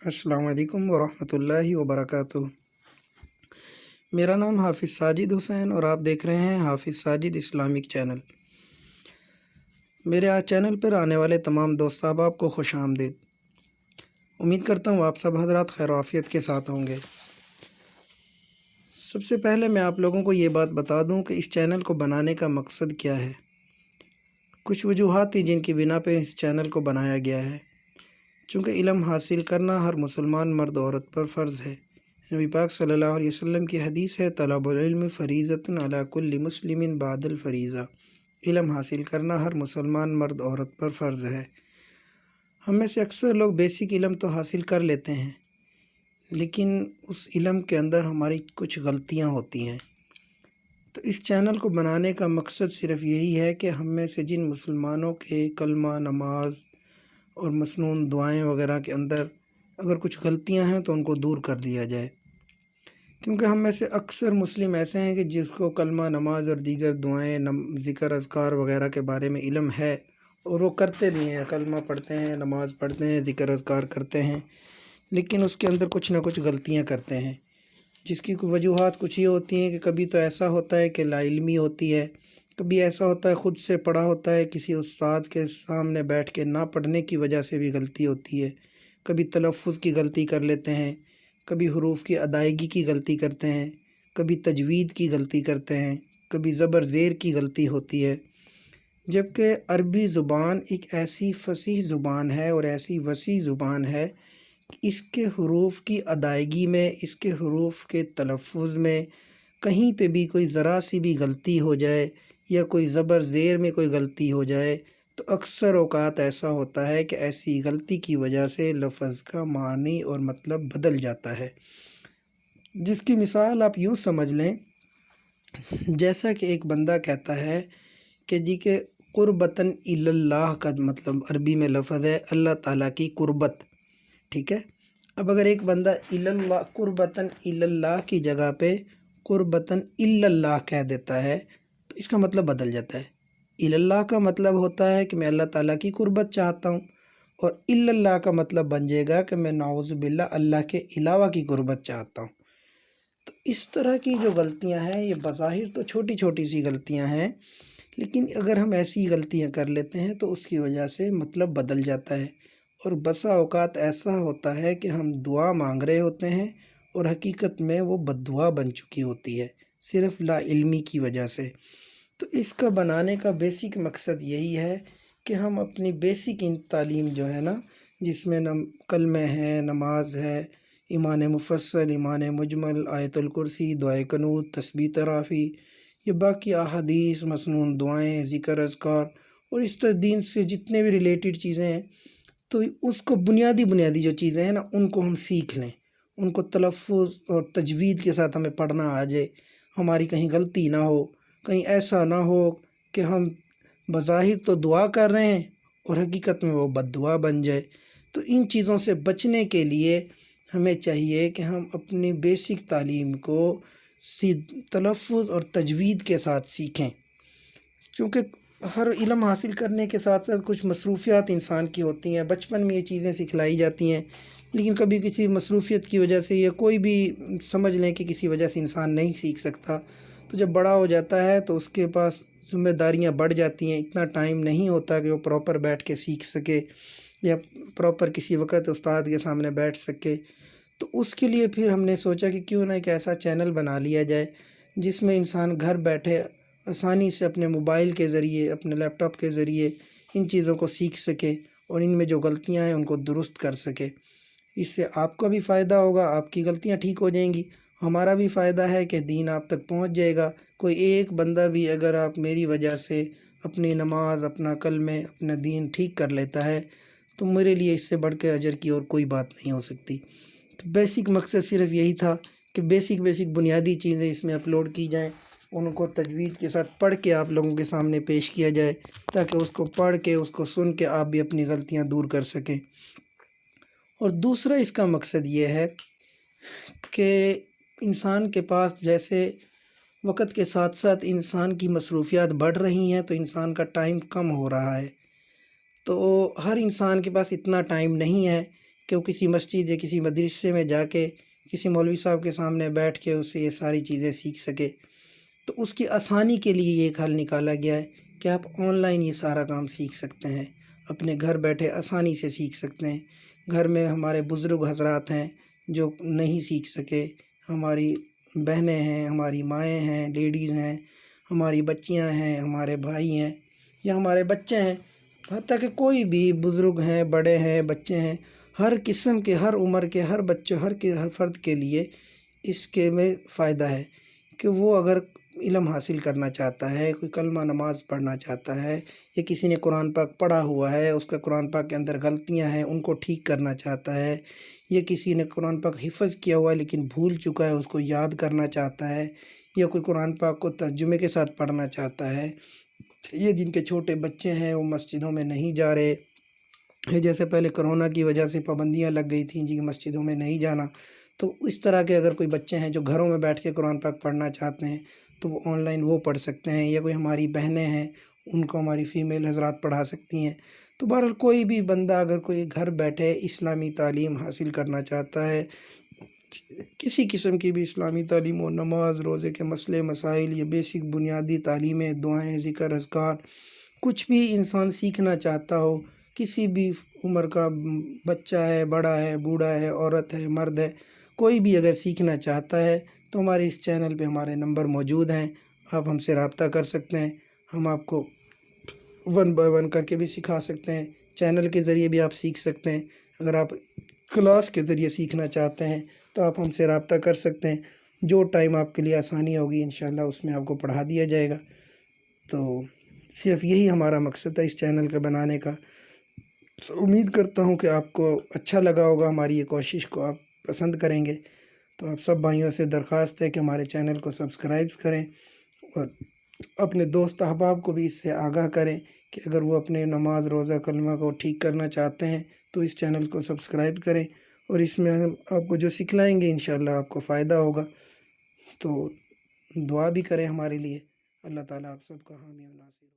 السلام علیکم ورحمۃ اللہ وبرکاتہ۔ میرا نام حافظ ساجد حسین اور آپ دیکھ رہے ہیں حافظ ساجد اسلامک چینل۔ میرے چینل پر آنے والے تمام دوست احباب کو خوش آمدید۔ امید کرتا ہوں آپ سب حضرات خیر و عافیت کے ساتھ ہوں گے۔ سب سے پہلے میں آپ لوگوں کو یہ بات بتا دوں کہ اس چینل کو بنانے کا مقصد کیا ہے۔ کچھ وجوہات تھیں جن کی بنا پر اس چینل کو بنایا گیا ہے۔ چونکہ علم حاصل کرنا ہر مسلمان مرد عورت پر فرض ہے۔ نبی پاک صلی اللہ علیہ وسلم کی حدیث ہے، طلب العلم فریضۃ علی کل مسلم بعد الفریضہ۔ علم حاصل کرنا ہر مسلمان مرد عورت پر فرض ہے۔ ہم میں سے اکثر لوگ بیسک علم تو حاصل کر لیتے ہیں، لیکن اس علم کے اندر ہماری کچھ غلطیاں ہوتی ہیں۔ تو اس چینل کو بنانے کا مقصد صرف یہی ہے کہ ہم میں سے جن مسلمانوں کے کلمہ، نماز اور مسنون دعائیں وغیرہ کے اندر اگر کچھ غلطیاں ہیں تو ان کو دور کر دیا جائے۔ کیونکہ ہم میں سے اکثر مسلم ایسے ہیں کہ جس کو کلمہ، نماز اور دیگر دعائیں، ذکر، اذکار وغیرہ کے بارے میں علم ہے اور وہ کرتے بھی ہیں، کلمہ پڑھتے ہیں، نماز پڑھتے ہیں، ذکر اذکار کرتے ہیں، لیکن اس کے اندر کچھ نہ کچھ غلطیاں کرتے ہیں، جس کی وجوہات کچھ یہ ہوتی ہیں کہ کبھی تو ایسا ہوتا ہے کہ لا علمی ہوتی ہے، کبھی ایسا ہوتا ہے خود سے پڑھا ہوتا ہے، کسی استاد کے سامنے بیٹھ کے نہ پڑھنے کی وجہ سے بھی غلطی ہوتی ہے، کبھی تلفظ کی غلطی کر لیتے ہیں، کبھی حروف کی ادائیگی کی غلطی کرتے ہیں، کبھی تجوید کی غلطی کرتے ہیں، کبھی زبر زیر کی غلطی ہوتی ہے۔ جبکہ عربی زبان ایک ایسی فصیح زبان ہے اور ایسی وسیع زبان ہے کہ اس کے حروف کی ادائیگی میں، اس کے حروف کے تلفظ میں کہیں پہ بھی کوئی ذرا سی بھی غلطی ہو جائے یا کوئی زبر زیر میں کوئی غلطی ہو جائے تو اکثر اوقات ایسا ہوتا ہے کہ ایسی غلطی کی وجہ سے لفظ کا معنی اور مطلب بدل جاتا ہے۔ جس کی مثال آپ یوں سمجھ لیں، جیسا کہ ایک بندہ کہتا ہے کہ جی کہ قربتاً الی اللہ کا مطلب عربی میں لفظ ہے اللہ تعالیٰ کی قربت، ٹھیک ہے؟ اب اگر ایک بندہ الی اللہ، قربتاً الی اللہ کی جگہ پہ قربتاً الی اللہ کہہ دیتا ہے تو اس کا مطلب بدل جاتا ہے۔ الی اللہ کا مطلب ہوتا ہے کہ میں اللہ تعالیٰ کی قربت چاہتا ہوں، اور الی اللہ کا مطلب بن جائے گا کہ میں نعوذ باللہ اللہ کے علاوہ کی قربت چاہتا ہوں۔ تو اس طرح کی جو غلطیاں ہیں یہ بظاہر تو چھوٹی چھوٹی سی غلطیاں ہیں، لیکن اگر ہم ایسی غلطیاں کر لیتے ہیں تو اس کی وجہ سے مطلب بدل جاتا ہے، اور بسا اوقات ایسا ہوتا ہے کہ ہم دعا مانگ رہے ہوتے ہیں اور حقیقت میں وہ بد دعا بن چکی ہوتی ہے، صرف لا علمی کی وجہ سے۔ تو اس کا بنانے کا بیسک مقصد یہی ہے کہ ہم اپنی بیسک تعلیم جو ہے نا، جس میں کلمہ ہے، نماز ہے، ایمان مفصل، ایمان مجمل، آیت الکرسی، دعائے قنوت، تسبیح ترافی، یہ باقی احادیث، مسنون دعائیں، ذکر اذکار اور اس طرح دین سے جتنے بھی ریلیٹڈ چیزیں ہیں، تو اس کو بنیادی جو چیزیں ہیں نا ان کو ہم سیکھ لیں، ان کو تلفظ اور تجوید کے ساتھ ہمیں پڑھنا آ جائے، ہماری کہیں غلطی نہ ہو، کہیں ایسا نہ ہو کہ ہم بظاہر تو دعا کر رہے ہیں اور حقیقت میں وہ بد دعا بن جائے۔ تو ان چیزوں سے بچنے کے لیے ہمیں چاہیے کہ ہم اپنی بیسک تعلیم کو تلفظ اور تجوید کے ساتھ سیکھیں، کیونکہ ہر علم حاصل کرنے کے ساتھ ساتھ کچھ مصروفیات انسان کی ہوتی ہیں۔ بچپن میں یہ چیزیں سکھلائی جاتی ہیں، لیکن کبھی کسی مصروفیت کی وجہ سے یا کوئی بھی سمجھ لیں کہ کسی وجہ سے انسان نہیں سیکھ سکتا، تو جب بڑا ہو جاتا ہے تو اس کے پاس ذمہ داریاں بڑھ جاتی ہیں، اتنا ٹائم نہیں ہوتا کہ وہ پراپر بیٹھ کے سیکھ سکے یا پراپر کسی وقت استاد کے سامنے بیٹھ سکے۔ تو اس کے لیے پھر ہم نے سوچا کہ کیوں نہ ایک ایسا چینل بنا لیا جائے جس میں انسان گھر بیٹھے آسانی سے اپنے موبائل کے ذریعے، اپنے لیپ ٹاپ کے ذریعے ان چیزوں کو سیکھ سکے اور ان میں جو غلطیاں ہیں ان کو درست کر سکے۔ اس سے آپ کا بھی فائدہ ہوگا، آپ کی غلطیاں ٹھیک ہو جائیں گی، ہمارا بھی فائدہ ہے کہ دین آپ تک پہنچ جائے گا۔ کوئی ایک بندہ بھی اگر آپ میری وجہ سے اپنی نماز، اپنا کلمہ، اپنا دین ٹھیک کر لیتا ہے تو میرے لیے اس سے بڑھ کے اجر کی اور کوئی بات نہیں ہو سکتی۔ تو بیسک مقصد صرف یہی تھا کہ بیسک بنیادی چیزیں اس میں اپلوڈ کی جائیں، ان کو تجوید کے ساتھ پڑھ کے آپ لوگوں کے سامنے پیش کیا جائے، تاکہ اس کو پڑھ کے، اس کو سن کے آپ بھی اپنی غلطیاں دور کر سکیں۔ اور دوسرا اس کا مقصد یہ ہے کہ انسان کے پاس جیسے وقت کے ساتھ ساتھ انسان کی مصروفیات بڑھ رہی ہیں تو انسان کا ٹائم کم ہو رہا ہے، تو ہر انسان کے پاس اتنا ٹائم نہیں ہے کہ وہ کسی مسجد یا کسی مدرسے میں جا کے کسی مولوی صاحب کے سامنے بیٹھ کے اسے یہ ساری چیزیں سیکھ سکے۔ تو اس کی آسانی کے لیے یہ ایک حل نکالا گیا ہے کہ آپ آن لائن یہ سارا کام سیکھ سکتے ہیں، اپنے گھر بیٹھے آسانی سے سیکھ سکتے ہیں۔ گھر میں ہمارے بزرگ حضرات ہیں جو نہیں سیکھ سکے، ہماری بہنیں ہیں، ہماری مائیں ہیں، لیڈیز ہیں، ہماری بچیاں ہیں، ہمارے بھائی ہیں یا ہمارے بچے ہیں، حتیٰ کہ کوئی بھی بزرگ ہیں، بڑے ہیں، بچے ہیں، ہر قسم کے، ہر عمر کے، ہر بچے، ہر فرد کے لیے اس کے میں فائدہ ہے کہ وہ اگر علم حاصل کرنا چاہتا ہے، کوئی کلمہ نماز پڑھنا چاہتا ہے، یا کسی نے قرآن پاک پڑھا ہوا ہے، اس کا قرآن پاک کے اندر غلطیاں ہیں ان کو ٹھیک کرنا چاہتا ہے، یا کسی نے قرآن پاک حفظ کیا ہوا ہے لیکن بھول چکا ہے، اس کو یاد کرنا چاہتا ہے، یا کوئی قرآن پاک کو ترجمے کے ساتھ پڑھنا چاہتا ہے، یہ جن کے چھوٹے بچے ہیں وہ مسجدوں میں نہیں جا رہے، جیسے پہلے کرونا کی وجہ سے پابندیاں لگ گئی تھیں جی مسجدوں میں نہیں جانا، تو اس طرح کے اگر کوئی بچے ہیں جو گھروں میں بیٹھ کے قرآن پاک پڑھنا چاہتے ہیں تو وہ آن لائن وہ پڑھ سکتے ہیں، یا کوئی ہماری بہنیں ہیں ان کو ہماری فیمیل حضرات پڑھا سکتی ہیں۔ تو بہرحال کوئی بھی بندہ اگر کوئی گھر بیٹھے اسلامی تعلیم حاصل کرنا چاہتا ہے، کسی قسم کی بھی اسلامی تعلیم ہو، نماز روزے کے مسئلے مسائل، یہ بیسک بنیادی تعلیمیں، دعائیں، ذکر اذکار، کچھ بھی انسان سیکھنا چاہتا ہو، کسی بھی عمر کا بچہ ہے، بڑا ہے، بوڑھا ہے، عورت ہے، مرد ہے، کوئی بھی اگر سیکھنا چاہتا ہے تو ہمارے اس چینل پہ ہمارے نمبر موجود ہیں، آپ ہم سے رابطہ کر سکتے ہیں، ہم آپ کو 1 بائی 1 کر کے بھی سکھا سکتے ہیں، چینل کے ذریعے بھی آپ سیکھ سکتے ہیں، اگر آپ کلاس کے ذریعے سیکھنا چاہتے ہیں تو آپ ہم سے رابطہ کر سکتے ہیں، جو ٹائم آپ کے لیے آسانی ہوگی انشاءاللہ اس میں آپ کو پڑھا دیا جائے گا۔ تو صرف یہی ہمارا مقصد ہے اس چینل کا بنانے کا۔ تو امید کرتا ہوں کہ آپ کو اچھا لگا ہوگا، ہماری یہ کوشش کو آپ پسند کریں گے۔ تو آپ سب بھائیوں سے درخواست ہے کہ ہمارے چینل کو سبسکرائب کریں اور اپنے دوست احباب کو بھی اس سے آگاہ کریں کہ اگر وہ اپنے نماز روزہ کلمہ کو ٹھیک کرنا چاہتے ہیں تو اس چینل کو سبسکرائب کریں، اور اس میں ہم آپ کو جو سکھلائیں گے انشاءاللہ آپ کو فائدہ ہوگا۔ تو دعا بھی کریں ہمارے لیے، اللہ تعالیٰ آپ سب کا حامی و ناصر ہو۔